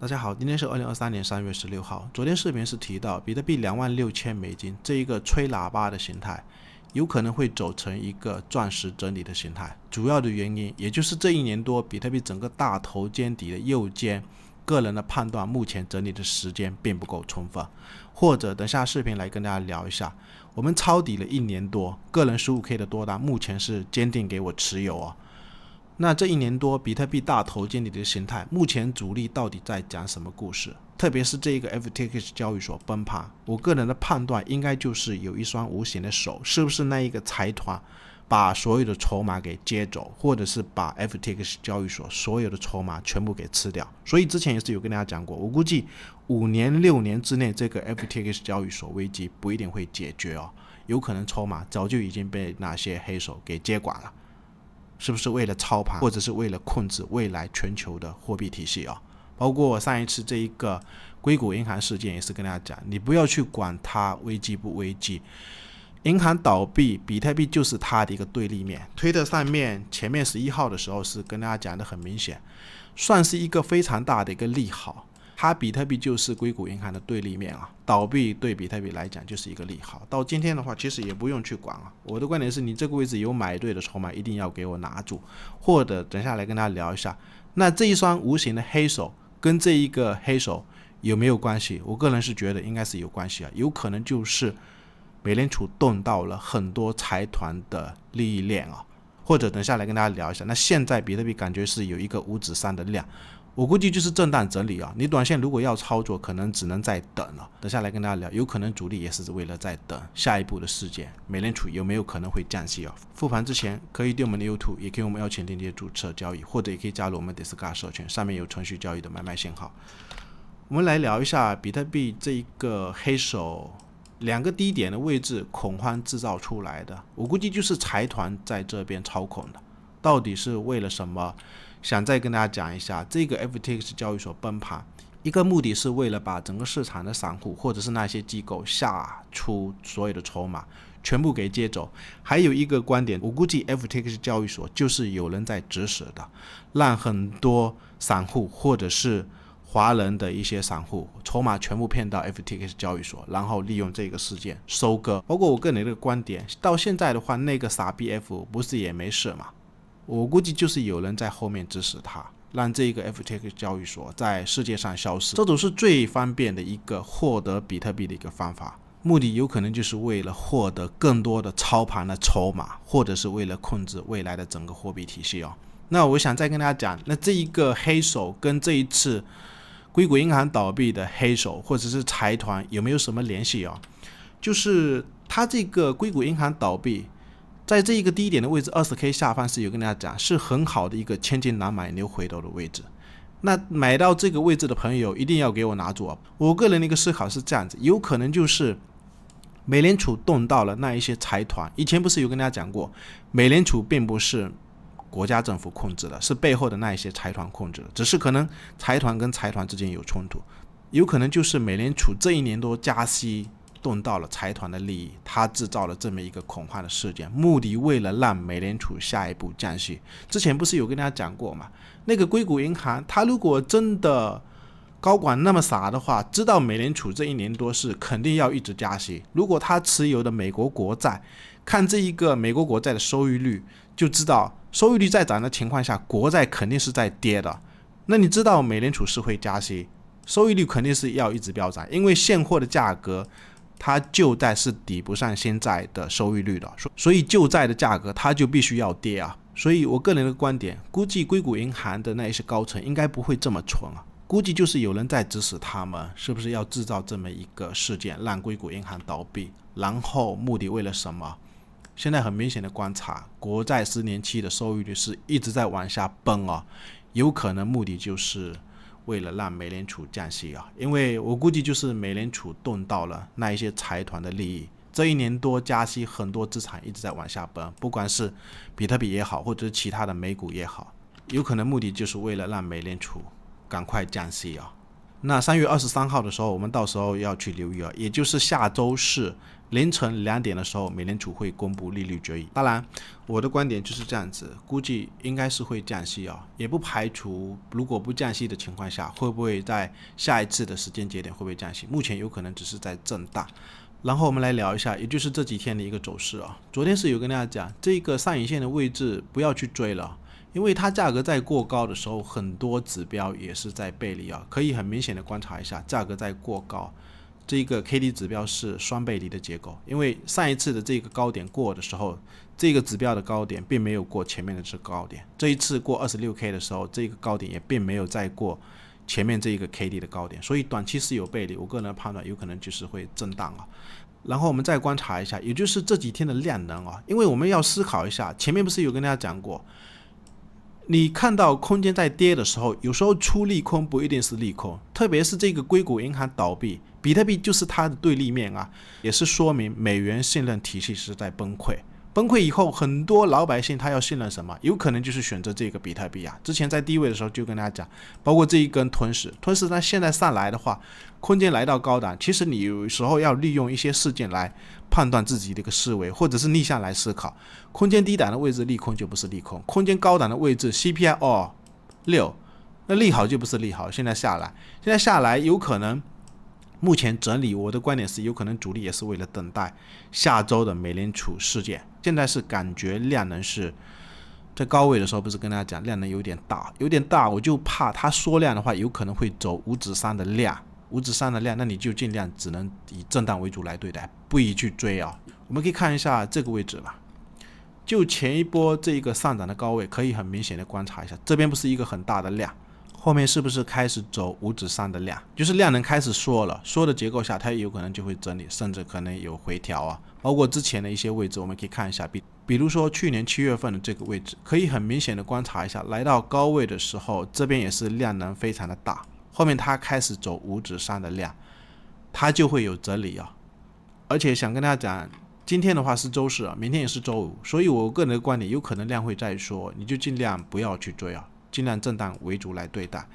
大家好，今天是2023年3月16号。昨天视频是提到比特币26000美金这一个吹喇叭的形态，有可能会走成一个钻石整理的形态。主要的原因，也就是这1年多比特币整个大头肩底的右肩，个人的判断目前整理的时间并不够充分，或者等下视频来跟大家聊一下，我们抄底了1年多，个人 15K 的多单目前是坚定给我持有哦。那这1年多比特币大头肩底的形态，目前主力到底在讲什么故事？特别是这一个 FTX 交易所崩盘，我个人的判断应该就是有一双无形的手，是不是那一个财团把所有的筹码给接走，或者是把 FTX 交易所所有的筹码全部给吃掉。所以之前也是有跟大家讲过，我估计5年6年之内这个 FTX 交易所危机不一定会解决哦，有可能筹码早就已经被那些黑手给接管了。是不是为了操盘，或者是为了控制未来全球的货币体系啊？包括上一次这一个硅谷银行事件，也是跟大家讲，你不要去管它危机不危机，银行倒闭，比特币就是它的一个对立面。推特上面前面11号的时候是跟大家讲的很明显，算是一个非常大的一个利好。它比特币就是硅谷银行的对立面啊，倒闭对比特币来讲就是一个利好。到今天的话，其实也不用去管啊。我的观点是你这个位置有买对的筹码，一定要给我拿住，或者等下来跟大家聊一下，那这一双无形的黑手跟这一个黑手有没有关系？我个人是觉得应该是有关系啊，有可能就是美联储动到了很多财团的利益链啊，或者等下来跟大家聊一下。那现在比特币感觉是有一个5指3的量。我估计就是震荡整理啊，你短线如果要操作，可能只能再等了。等下来跟大家聊，有可能主力也是为了在等下一步的事件，美联储有没有可能会降息啊？复盘之前可以订我们的 YouTube， 也可以我们邀请订阅注册交易，或者也可以加入我们 Discord 社群，上面有程序交易的买卖信号。我们来聊一下比特币这一个黑手2个低点的位置恐慌制造出来的，我估计就是财团在这边操控的，到底是为了什么？想再跟大家讲一下，这个 FTX 交易所崩盘，一个目的是为了把整个市场的散户或者是那些机构下出所有的筹码全部给接走。还有一个观点，我估计 FTX 交易所就是有人在指使的，让很多散户或者是华人的一些散户筹码全部骗到 FTX 交易所，然后利用这个事件收割。包括我个人的一个观点，到现在的话，那个傻逼 F 不是也没事嘛？我估计就是有人在后面指使他，让这个 FTX 交易所在世界上消失。这种是最方便的一个获得比特币的一个方法，目的有可能就是为了获得更多的操盘的筹码，或者是为了控制未来的整个货币体系哦。那我想再跟大家讲，那这一个黑手跟这一次硅谷银行倒闭的黑手或者是财团有没有什么联系哦？就是他这个硅谷银行倒闭，在这一个低点的位置 20K 下方是有跟大家讲，是很好的一个千金难买牛回头的位置。那买到这个位置的朋友一定要给我拿住啊！我个人的一个思考是这样子，有可能就是美联储动到了那一些财团。以前不是有跟大家讲过，美联储并不是国家政府控制的，是背后的那一些财团控制的，只是可能财团跟财团之间有冲突，有可能就是美联储这1年多加息动到了财团的利益，他制造了这么一个恐慌的事件，目的为了让美联储下一步降息。之前不是有跟大家讲过吗？那个硅谷银行，他如果真的高管那么傻的话，知道美联储这1年多是肯定要一直加息，如果他持有的美国国债，看这一个美国国债的收益率，就知道收益率在涨的情况下，国债肯定是在跌的。那你知道美联储是会加息，收益率肯定是要一直飙涨，因为现货的价格它旧债是抵不上现在的收益率的，所以旧债的价格它就必须要跌啊。所以我个人的观点，估计硅谷银行的那一些高层应该不会这么蠢啊，估计就是有人在指使他们，是不是要制造这么一个事件，让硅谷银行倒闭，然后目的为了什么？现在很明显的观察，国债10年期的收益率是一直在往下崩啊，有可能目的就是为了让美联储降息啊，因为我估计就是美联储动到了那一些财团的利益。这1年多加息，很多资产一直在往下崩，不管是比特币也好，或者是其他的美股也好，有可能目的就是为了让美联储赶快降息啊。那3月23号的时候，我们到时候要去留意也就是下周四凌晨2点的时候，美联储会公布利率决议。当然，我的观点就是这样子，估计应该是会降息也不排除如果不降息的情况下，会不会在下一次的时间节点会不会降息？目前有可能只是在震荡。然后我们来聊一下，也就是这几天的一个走势昨天是有跟大家讲，这个上影线的位置不要去追了。因为它价格在过高的时候，很多指标也是在背离可以很明显的观察一下，价格在过高，这个 KD 指标是双背离的结构。因为上一次的这个高点过的时候，这个指标的高点并没有过前面的这个高点，这一次过 26K 的时候，这个高点也并没有再过前面这个 KD 的高点，所以短期是有背离，我个人的判断有可能就是会震荡然后我们再观察一下，也就是这几天的量能因为我们要思考一下，前面不是有跟大家讲过，你看到空间在跌的时候，有时候出利空不一定是利空，特别是这个硅谷银行倒闭，比特币就是它的对立面也是说明美元信任体系是在崩溃。崩溃以后，很多老百姓他要信任什么？有可能就是选择这个比特币之前在低位的时候就跟大家讲，包括这一根吞噬，它现在上来的话，空间来到高档，其实你有时候要利用一些事件来判断自己的一个思维，或者是逆向来思考。空间低档的位置利空就不是利空，空间高档的位置 CPI 6，那利好就不是利好。现在下来有可能目前整理，我的观点是有可能主力也是为了等待下周的美联储事件。现在是感觉量能是在高位的时候，不是跟大家讲量能有点大，我就怕它缩量的话，有可能会走5指3的量，那你就尽量只能以震荡为主来对待，不宜去追我们可以看一下这个位置吧，就前一波这个上涨的高位，可以很明显的观察一下，这边不是一个很大的量，后面是不是开始走5指3的量，就是量能开始缩了，缩的结构下它有可能就会整理，甚至可能有回调包括之前的一些位置我们可以看一下，比如说去年7月份的这个位置，可以很明显的观察一下，来到高位的时候，这边也是量能非常的大，后面它开始走5指3的量，它就会有整理而且想跟大家讲，今天的话是周四明天也是周五，所以我个人的观点有可能量会再缩，你就尽量不要去追尽量震荡为主来对待。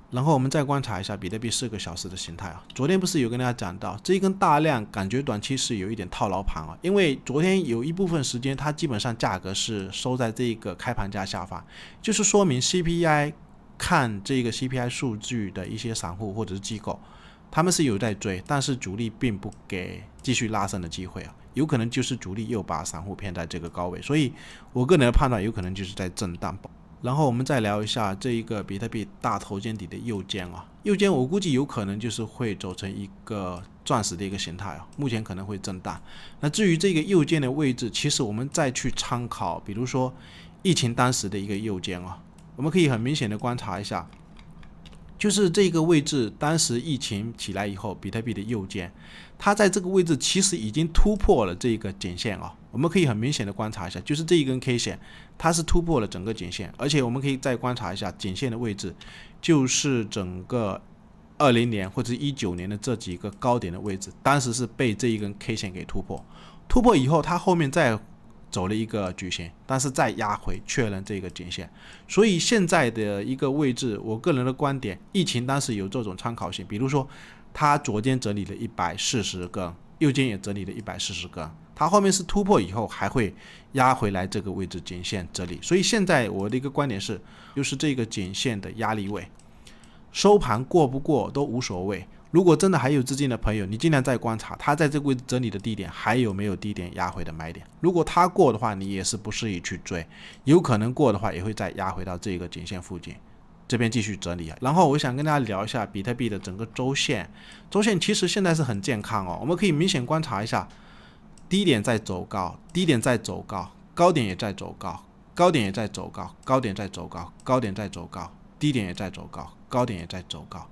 然后我们再观察一下比特币4个小时的形态昨天不是有跟大家讲到，这一根大量感觉短期是有一点套牢盘因为昨天有一部分时间它基本上价格是收在这个开盘价下方，就是说明 CPI 看这个 CPI 数据的一些散户或者是机构，他们是有在追，但是主力并不给继续拉升的机会有可能就是主力又把散户骗在这个高位，所以我个人的判断有可能就是在震荡。然后我们再聊一下这一个比特币大头肩底的右肩右肩我估计有可能就是会走成一个钻石的一个形态目前可能会震荡。那至于这个右肩的位置，其实我们再去参考，比如说疫情当时的一个右肩我们可以很明显的观察一下，就是这个位置当时疫情起来以后，比特币的右肩，它在这个位置其实已经突破了这个颈线我们可以很明显的观察一下，就是这一根 K 线它是突破了整个颈线，而且我们可以再观察一下颈线的位置，就是整个20年或者19年的这几个高点的位置，当时是被这一根 K 线给突破以后，它后面再走了一个矩形，但是再压回确认这个颈线，所以现在的一个位置，我个人的观点，疫情当时有这种参考性，比如说它左肩整理了140根，右肩也整理了140根，它后面是突破以后还会压回来这个位置颈线整理，所以现在我的一个观点是，就是这个颈线的压力位，收盘过不过都无所谓。如果真的还有资金的朋友，你尽量再观察它在这个位置整理的低点还有没有低点压回的买点，如果它过的话，你也是不适宜去追，有可能过的话也会再压回到这个颈线附近，这边继续整理然后我想跟大家聊一下比特币的整个周线其实现在是很健康我们可以明显观察一下，低点在走高，低点在走高，高点也在走高，高点也在走高，高点在走高，高点在走高，低点也在走高，高点也在走高。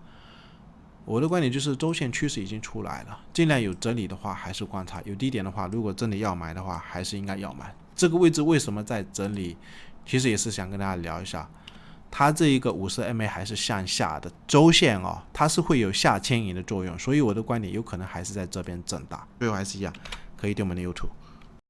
我的观点就是周线趋势已经出来了，尽量有整理的话还是观察，有低点的话如果真的要买的话还是应该要买。这个位置为什么在整理，其实也是想跟大家聊一下，它这一个50MA 还是向下的周线它是会有下牵引的作用，所以我的观点有可能还是在这边震荡。最后还是一样，可以对我们的 YouTube